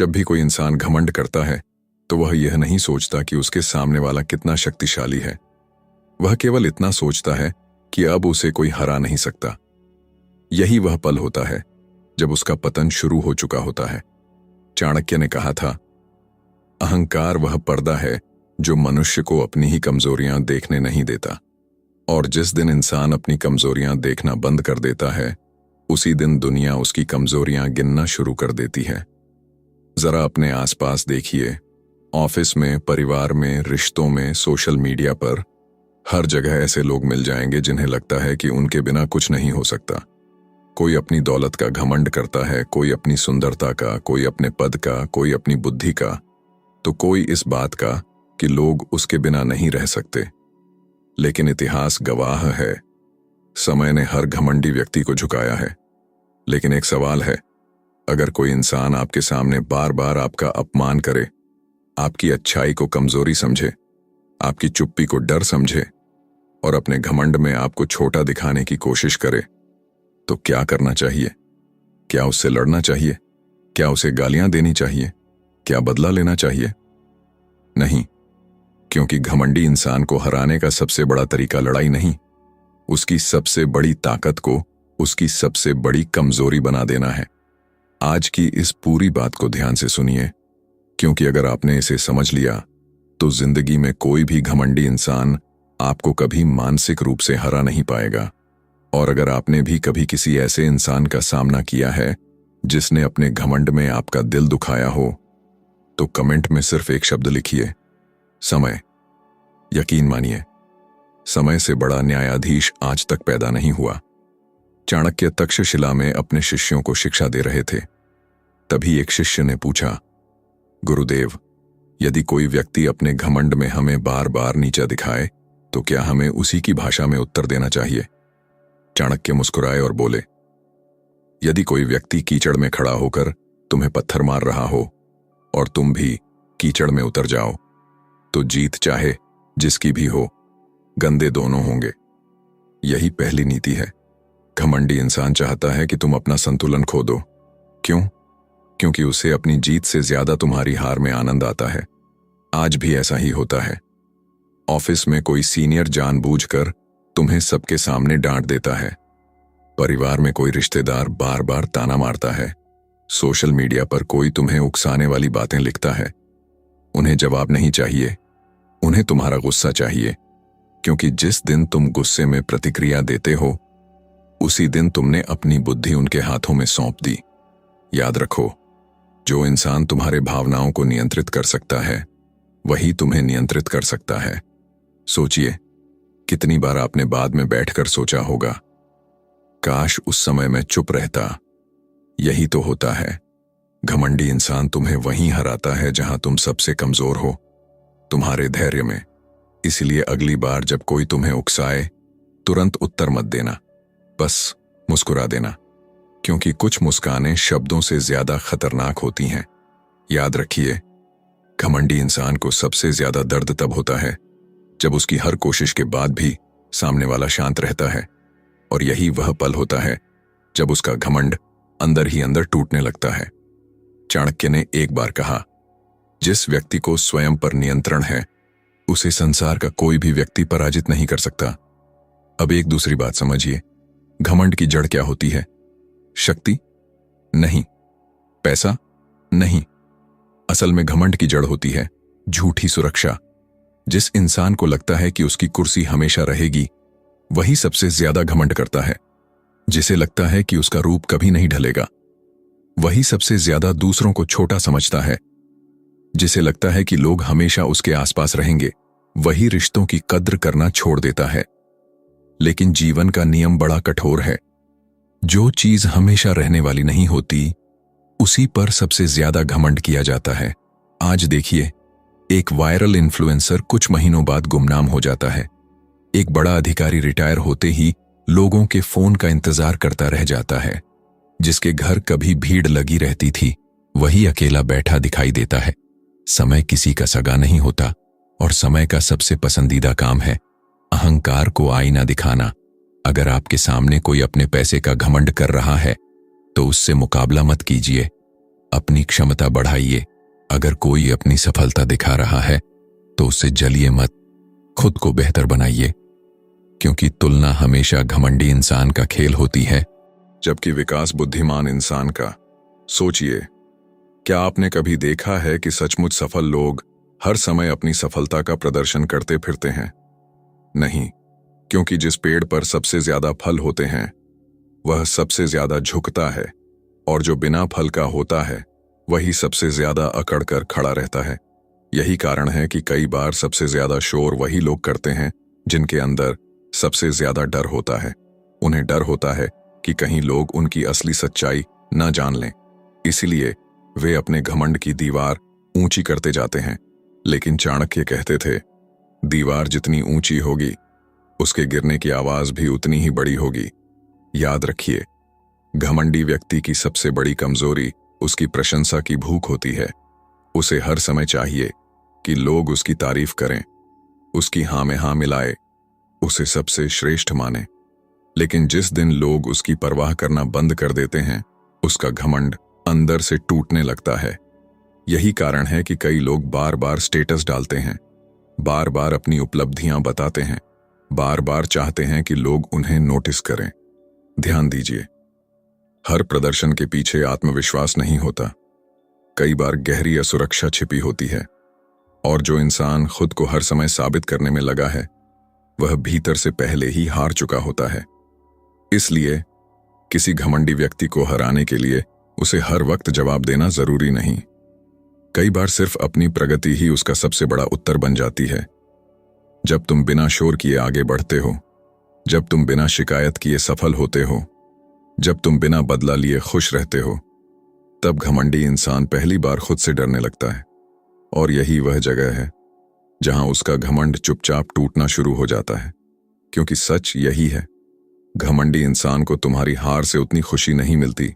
जब भी कोई इंसान घमंड करता है तो वह यह नहीं सोचता कि उसके सामने वाला कितना शक्तिशाली है। वह केवल इतना सोचता है कि अब उसे कोई हरा नहीं सकता। यही वह पल होता है जब उसका पतन शुरू हो चुका होता है। चाणक्य ने कहा था, अहंकार वह पर्दा है जो मनुष्य को अपनी ही कमजोरियां देखने नहीं देता, और जिस दिन इंसान अपनी कमजोरियां देखना बंद कर देता है उसी दिन दुनिया उसकी कमजोरियां गिनना शुरू कर देती है। जरा अपने आसपास देखिए, ऑफिस में, परिवार में, रिश्तों में, सोशल मीडिया पर, हर जगह ऐसे लोग मिल जाएंगे जिन्हें लगता है कि उनके बिना कुछ नहीं हो सकता। कोई अपनी दौलत का घमंड करता है, कोई अपनी सुंदरता का, कोई अपने पद का, कोई अपनी बुद्धि का, तो कोई इस बात का कि लोग उसके बिना नहीं रह सकते। लेकिन इतिहास गवाह है, समय ने हर घमंडी व्यक्ति को झुकाया है। लेकिन एक सवाल है, अगर कोई इंसान आपके सामने बार बार आपका अपमान करे, आपकी अच्छाई को कमजोरी समझे, आपकी चुप्पी को डर समझे और अपने घमंड में आपको छोटा दिखाने की कोशिश करे, तो क्या करना चाहिए? क्या उससे लड़ना चाहिए? क्या उसे गालियां देनी चाहिए? क्या बदला लेना चाहिए? नहीं, क्योंकि घमंडी इंसान को हराने का सबसे बड़ा तरीका लड़ाई नहीं, उसकी सबसे बड़ी ताकत को उसकी सबसे बड़ी कमजोरी बना देना है। आज की इस पूरी बात को ध्यान से सुनिए, क्योंकि अगर आपने इसे समझ लिया तो जिंदगी में कोई भी घमंडी इंसान आपको कभी मानसिक रूप से हरा नहीं पाएगा। और अगर आपने भी कभी किसी ऐसे इंसान का सामना किया है जिसने अपने घमंड में आपका दिल दुखाया हो, तो कमेंट में सिर्फ एक शब्द लिखिए, समय। यकीन मानिए, समय से बड़ा न्यायाधीश आज तक पैदा नहीं हुआ। चाणक्य तक्षशिला में अपने शिष्यों को शिक्षा दे रहे थे। तभी एक शिष्य ने पूछा, गुरुदेव, यदि कोई व्यक्ति अपने घमंड में हमें बार बार नीचा दिखाए तो क्या हमें उसी की भाषा में उत्तर देना चाहिए? चाणक्य मुस्कुराए और बोले, यदि कोई व्यक्ति कीचड़ में खड़ा होकर तुम्हें पत्थर मार रहा हो और तुम भी कीचड़ में उतर जाओ, तो जीत चाहे जिसकी भी हो, गंदे दोनों होंगे। यही पहली नीति है। घमंडी इंसान चाहता है कि तुम अपना संतुलन खो दो। क्यों? क्योंकि उसे अपनी जीत से ज्यादा तुम्हारी हार में आनंद आता है। आज भी ऐसा ही होता है। ऑफिस में कोई सीनियर जानबूझकर तुम्हें सबके सामने डांट देता है। परिवार में कोई रिश्तेदार बार बार ताना मारता है। सोशल मीडिया पर कोई तुम्हें उकसाने वाली बातें लिखता है। उन्हें जवाब नहीं चाहिए, उन्हें तुम्हारा गुस्सा चाहिए, क्योंकि जिस दिन तुम गुस्से में प्रतिक्रिया देते हो उसी दिन तुमने अपनी बुद्धि उनके हाथों में सौंप दी। याद रखो, जो इंसान तुम्हारे भावनाओं को नियंत्रित कर सकता है वही तुम्हें नियंत्रित कर सकता है। सोचिए, कितनी बार आपने बाद में बैठकर सोचा होगा, काश उस समय मैं चुप रहता। यही तो होता है, घमंडी इंसान तुम्हें वहीं हराता है जहां तुम सबसे कमजोर हो, तुम्हारे धैर्य में। इसलिए अगली बार जब कोई तुम्हें उकसाए, तुरंत उत्तर मत देना, बस मुस्कुरा देना, क्योंकि कुछ मुस्कानें शब्दों से ज्यादा खतरनाक होती हैं। याद रखिए, घमंडी इंसान को सबसे ज्यादा दर्द तब होता है जब उसकी हर कोशिश के बाद भी सामने वाला शांत रहता है, और यही वह पल होता है जब उसका घमंड अंदर ही अंदर टूटने लगता है। चाणक्य ने एक बार कहा, जिस व्यक्ति को स्वयं पर नियंत्रण है उसे संसार का कोई भी व्यक्ति पराजित नहीं कर सकता। अब एक दूसरी बात समझिए, घमंड की जड़ क्या होती है? शक्ति? नहीं। पैसा? नहीं। असल में घमंड की जड़ होती है झूठी सुरक्षा। जिस इंसान को लगता है कि उसकी कुर्सी हमेशा रहेगी, वही सबसे ज्यादा घमंड करता है। जिसे लगता है कि उसका रूप कभी नहीं ढलेगा, वही सबसे ज्यादा दूसरों को छोटा समझता है। जिसे लगता है कि लोग हमेशा उसके आसपास रहेंगे, वही रिश्तों की कद्र करना छोड़ देता है। लेकिन जीवन का नियम बड़ा कठोर है। जो चीज हमेशा रहने वाली नहीं होती, उसी पर सबसे ज्यादा घमंड किया जाता है। आज देखिए, एक वायरल इन्फ्लुएंसर कुछ महीनों बाद गुमनाम हो जाता है। एक बड़ा अधिकारी रिटायर होते ही लोगों के फोन का इंतजार करता रह जाता है। जिसके घर कभी भीड़ लगी रहती थी, वही अकेला बैठा दिखाई देता है। समय किसी का सगा नहीं होता, और समय का सबसे पसंदीदा काम है अहंकार को आईना दिखाना। अगर आपके सामने कोई अपने पैसे का घमंड कर रहा है, तो उससे मुकाबला मत कीजिए, अपनी क्षमता बढ़ाइए। अगर कोई अपनी सफलता दिखा रहा है तो उससे जलिए मत, खुद को बेहतर बनाइए, क्योंकि तुलना हमेशा घमंडी इंसान का खेल होती है। जबकि विकास बुद्धिमान इंसान का। सोचिए, क्या आपने कभी देखा है कि सचमुच सफल लोग हर समय अपनी सफलता का प्रदर्शन करते फिरते हैं? नहीं, क्योंकि जिस पेड़ पर सबसे ज्यादा फल होते हैं वह सबसे ज्यादा झुकता है, और जो बिना फल का होता है वही सबसे ज्यादा अकड़ कर खड़ा रहता है। यही कारण है कि कई बार सबसे ज्यादा शोर वही लोग करते हैं जिनके अंदर सबसे ज्यादा डर होता है। उन्हें डर होता है कि कहीं लोग उनकी असली सच्चाई न जान लें, इसीलिए वे अपने घमंड की दीवार ऊंची करते जाते हैं। लेकिन चाणक्य कहते थे, दीवार जितनी ऊंची होगी उसके गिरने की आवाज भी उतनी ही बड़ी होगी। याद रखिए, घमंडी व्यक्ति की सबसे बड़ी कमजोरी उसकी प्रशंसा की भूख होती है। उसे हर समय चाहिए कि लोग उसकी तारीफ करें, उसकी हाँ में हाँ मिलाए, उसे सबसे श्रेष्ठ माने। लेकिन जिस दिन लोग उसकी परवाह करना बंद कर देते हैं, उसका घमंड अंदर से टूटने लगता है। यही कारण है कि कई लोग बार बार स्टेटस डालते हैं, बार बार अपनी उपलब्धियां बताते हैं, बार बार चाहते हैं कि लोग उन्हें नोटिस करें। ध्यान दीजिए, हर प्रदर्शन के पीछे आत्मविश्वास नहीं होता, कई बार गहरी असुरक्षा छिपी होती है। और जो इंसान खुद को हर समय साबित करने में लगा है वह भीतर से पहले ही हार चुका होता है। इसलिए किसी घमंडी व्यक्ति को हराने के लिए उसे हर वक्त जवाब देना जरूरी नहीं। कई बार सिर्फ अपनी प्रगति ही उसका सबसे बड़ा उत्तर बन जाती है। जब तुम बिना शोर किए आगे बढ़ते हो, जब तुम बिना शिकायत किए सफल होते हो, जब तुम बिना बदला लिए खुश रहते हो, तब घमंडी इंसान पहली बार खुद से डरने लगता है। और यही वह जगह है जहां उसका घमंड चुपचाप टूटना शुरू हो जाता है। क्योंकि सच यही है, घमंडी इंसान को तुम्हारी हार से उतनी खुशी नहीं मिलती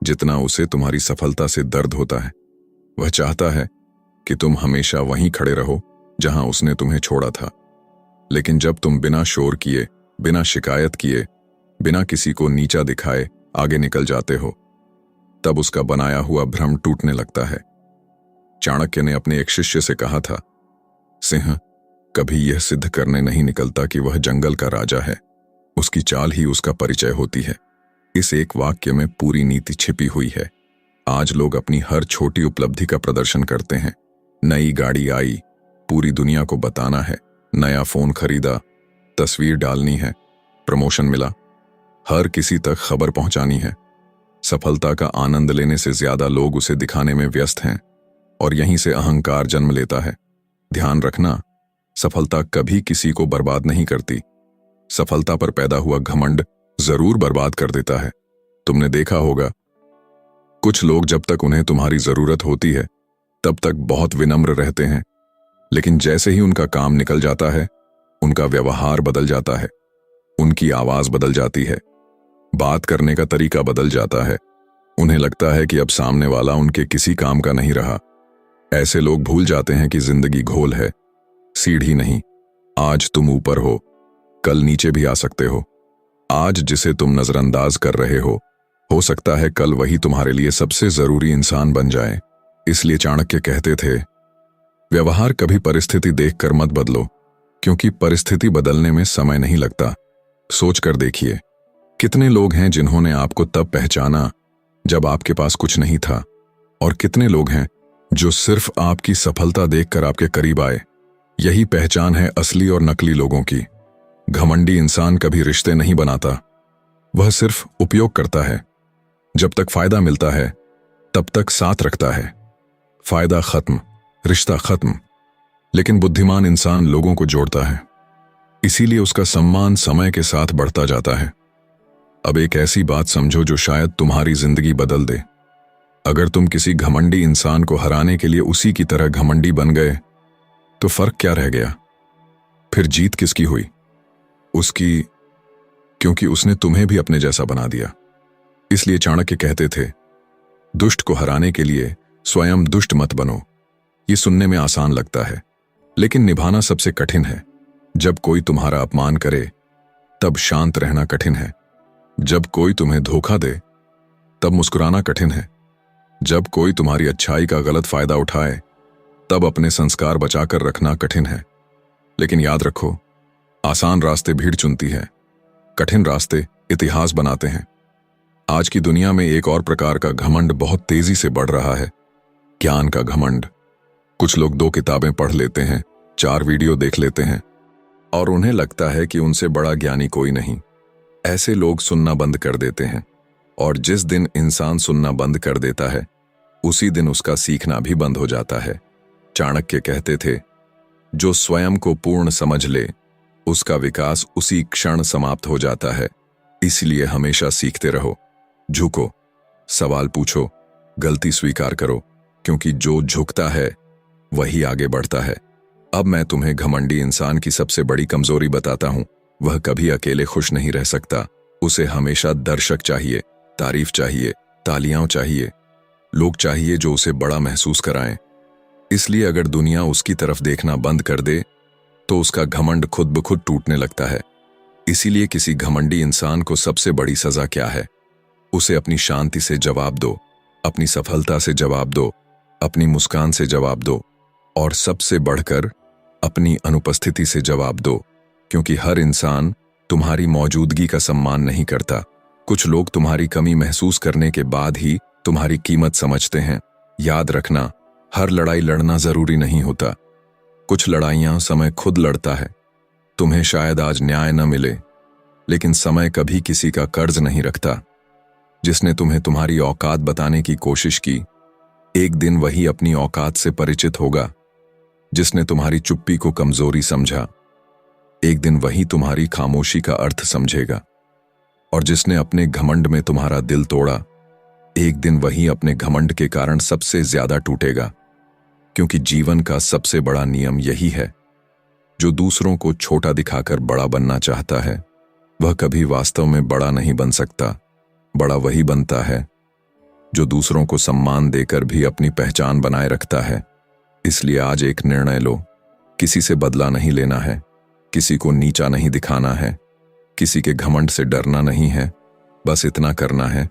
जितना उसे तुम्हारी सफलता से दर्द होता है। वह चाहता है कि तुम हमेशा वहीं खड़े रहो जहां उसने तुम्हें छोड़ा था। लेकिन जब तुम बिना शोर किए, बिना शिकायत किए, बिना किसी को नीचा दिखाए आगे निकल जाते हो, तब उसका बनाया हुआ भ्रम टूटने लगता है। चाणक्य ने अपने एक शिष्य से कहा था, सिंह कभी यह सिद्ध करने नहीं निकलता कि वह जंगल का राजा है, उसकी चाल ही उसका परिचय होती है। इस एक वाक्य में पूरी नीति छिपी हुई है। आज लोग अपनी हर छोटी उपलब्धि का प्रदर्शन करते हैं। नई गाड़ी आई, पूरी दुनिया को बताना है, नया फोन खरीदा, तस्वीर डालनी है, प्रमोशन मिला, हर किसी तक खबर पहुंचानी है। सफलता का आनंद लेने से ज्यादा लोग उसे दिखाने में व्यस्त हैं, और यहीं से अहंकार जन्म लेता है। ध्यान रखना, सफलता कभी किसी को बर्बाद नहीं करती। सफलता पर पैदा हुआ घमंड जरूर बर्बाद कर देता है। तुमने देखा होगा, कुछ लोग जब तक उन्हें तुम्हारी जरूरत होती है तब तक बहुत विनम्र रहते हैं, लेकिन जैसे ही उनका काम निकल जाता है उनका व्यवहार बदल जाता है, उनकी आवाज बदल जाती है, बात करने का तरीका बदल जाता है। उन्हें लगता है कि अब सामने वाला उनके किसी काम का नहीं रहा। ऐसे लोग भूल जाते हैं कि जिंदगी घोल है, सीढ़ी नहीं। आज तुम ऊपर हो, कल नीचे भी आ सकते हो। आज जिसे तुम नजरअंदाज कर रहे हो सकता है कल वही तुम्हारे लिए सबसे जरूरी इंसान बन जाए। इसलिए चाणक्य कहते थे, व्यवहार कभी परिस्थिति देखकर मत बदलो, क्योंकि परिस्थिति बदलने में समय नहीं लगता। सोचकर देखिए, कितने लोग हैं जिन्होंने आपको तब पहचाना जब आपके पास कुछ नहीं था, और कितने लोग हैं जो सिर्फ आपकी सफलता देखकर आपके करीब आए। यही पहचान है असली और नकली लोगों की। घमंडी इंसान कभी रिश्ते नहीं बनाता, वह सिर्फ उपयोग करता है। जब तक फायदा मिलता है तब तक साथ रखता है, फायदा खत्म, रिश्ता खत्म। लेकिन बुद्धिमान इंसान लोगों को जोड़ता है, इसीलिए उसका सम्मान समय के साथ बढ़ता जाता है। अब एक ऐसी बात समझो जो शायद तुम्हारी जिंदगी बदल दे। अगर तुम किसी घमंडी इंसान को हराने के लिए उसी की तरह घमंडी बन गए तो फर्क क्या रह गया? फिर जीत किसकी हुई? उसकी, क्योंकि उसने तुम्हें भी अपने जैसा बना दिया। इसलिए चाणक्य कहते थे, दुष्ट को हराने के लिए स्वयं दुष्ट मत बनो। ये सुनने में आसान लगता है, लेकिन निभाना सबसे कठिन है। जब कोई तुम्हारा अपमान करे तब शांत रहना कठिन है। जब कोई तुम्हें धोखा दे तब मुस्कुराना कठिन है। जब कोई तुम्हारी अच्छाई का गलत फायदा उठाए तब अपने संस्कार बचाकर रखना कठिन है। लेकिन याद रखो, आसान रास्ते भीड़ चुनती है, कठिन रास्ते इतिहास बनाते हैं। आज की दुनिया में एक और प्रकार का घमंड बहुत तेजी से बढ़ रहा है, ज्ञान का घमंड। कुछ लोग 2 किताबें पढ़ लेते हैं, 4 वीडियो देख लेते हैं और उन्हें लगता है कि उनसे बड़ा ज्ञानी कोई नहीं। ऐसे लोग सुनना बंद कर देते हैं, और जिस दिन इंसान सुनना बंद कर देता है उसी दिन उसका सीखना भी बंद हो जाता है। चाणक्य कहते थे, जो स्वयं को पूर्ण समझ ले उसका विकास उसी क्षण समाप्त हो जाता है। इसलिए हमेशा सीखते रहो, झुको, सवाल पूछो, गलती स्वीकार करो, क्योंकि जो झुकता है वही आगे बढ़ता है। अब मैं तुम्हें घमंडी इंसान की सबसे बड़ी कमजोरी बताता हूं। वह कभी अकेले खुश नहीं रह सकता। उसे हमेशा दर्शक चाहिए, तारीफ चाहिए, तालियां चाहिए, लोग चाहिए जो उसे बड़ा महसूस कराएं। इसलिए अगर दुनिया उसकी तरफ देखना बंद कर दे तो उसका घमंड खुद ब खुद टूटने लगता है। इसीलिए किसी घमंडी इंसान को सबसे बड़ी सजा क्या है? उसे अपनी शांति से जवाब दो, अपनी सफलता से जवाब दो, अपनी मुस्कान से जवाब दो, और सबसे बढ़कर अपनी अनुपस्थिति से जवाब दो, क्योंकि हर इंसान तुम्हारी मौजूदगी का सम्मान नहीं करता। कुछ लोग तुम्हारी कमी महसूस करने के बाद ही तुम्हारी कीमत समझते हैं। याद रखना, हर लड़ाई लड़ना जरूरी नहीं होता। कुछ लड़ाइयां समय खुद लड़ता है। तुम्हें शायद आज न्याय न मिले, लेकिन समय कभी किसी का कर्ज नहीं रखता। जिसने तुम्हें तुम्हारी औकात बताने की कोशिश की, एक दिन वही अपनी औकात से परिचित होगा। जिसने तुम्हारी चुप्पी को कमजोरी समझा, एक दिन वही तुम्हारी खामोशी का अर्थ समझेगा। और जिसने अपने घमंड में तुम्हारा दिल तोड़ा, एक दिन वही अपने घमंड के कारण सबसे ज्यादा टूटेगा। क्योंकि जीवन का सबसे बड़ा नियम यही है, जो दूसरों को छोटा दिखाकर बड़ा बनना चाहता है वह कभी वास्तव में बड़ा नहीं बन सकता। बड़ा वही बनता है जो दूसरों को सम्मान देकर भी अपनी पहचान बनाए रखता है। इसलिए आज एक निर्णय लो, किसी से बदला नहीं लेना है, किसी को नीचा नहीं दिखाना है, किसी के घमंड से डरना नहीं है। बस इतना करना है,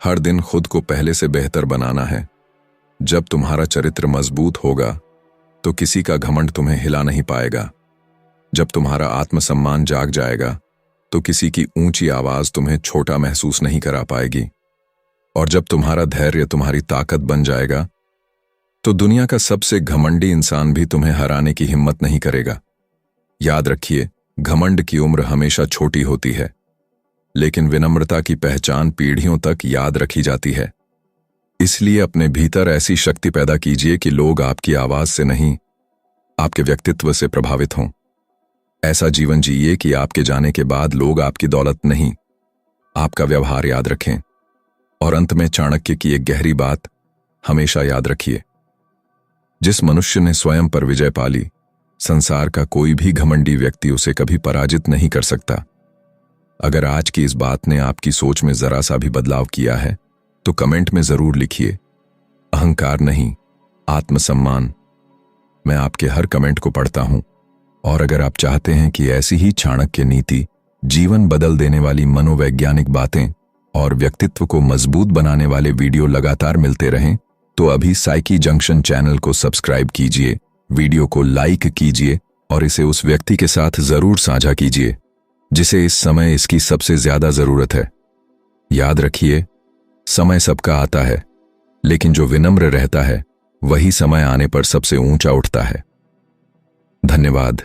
हर दिन खुद को पहले से बेहतर बनाना है। जब तुम्हारा चरित्र मजबूत होगा तो किसी का घमंड तुम्हें हिला नहीं पाएगा। जब तुम्हारा आत्मसम्मान जाग जाएगा तो किसी की ऊंची आवाज तुम्हें छोटा महसूस नहीं करा पाएगी। और जब तुम्हारा धैर्य तुम्हारी ताकत बन जाएगा तो दुनिया का सबसे घमंडी इंसान भी तुम्हें हराने की हिम्मत नहीं करेगा। याद रखिए, घमंड की उम्र हमेशा छोटी होती है, लेकिन विनम्रता की पहचान पीढ़ियों तक याद रखी जाती है। इसलिए अपने भीतर ऐसी शक्ति पैदा कीजिए कि लोग आपकी आवाज से नहीं, आपके व्यक्तित्व से प्रभावित हों। ऐसा जीवन जिए कि आपके जाने के बाद लोग आपकी दौलत नहीं, आपका व्यवहार याद रखें। और अंत में चाणक्य की एक गहरी बात हमेशा याद रखिए, जिस मनुष्य ने स्वयं पर विजय पाली, संसार का कोई भी घमंडी व्यक्ति उसे कभी पराजित नहीं कर सकता। अगर आज की इस बात ने आपकी सोच में जरा सा भी बदलाव किया है तो कमेंट में जरूर लिखिए, अहंकार नहीं, आत्मसम्मान। मैं आपके हर कमेंट को पढ़ता हूं। और अगर आप चाहते हैं कि ऐसी ही चाणक्य नीति, जीवन बदल देने वाली मनोवैज्ञानिक बातें और व्यक्तित्व को मजबूत बनाने वाले वीडियो लगातार मिलते रहें, तो अभी साइकी जंक्शन चैनल को सब्सक्राइब कीजिए, वीडियो को लाइक कीजिए और इसे उस व्यक्ति के साथ जरूर साझा कीजिए जिसे इस समय इसकी सबसे ज्यादा जरूरत है। याद रखिए, समय सबका आता है, लेकिन जो विनम्र रहता है वही समय आने पर सबसे ऊंचा उठता है। धन्यवाद।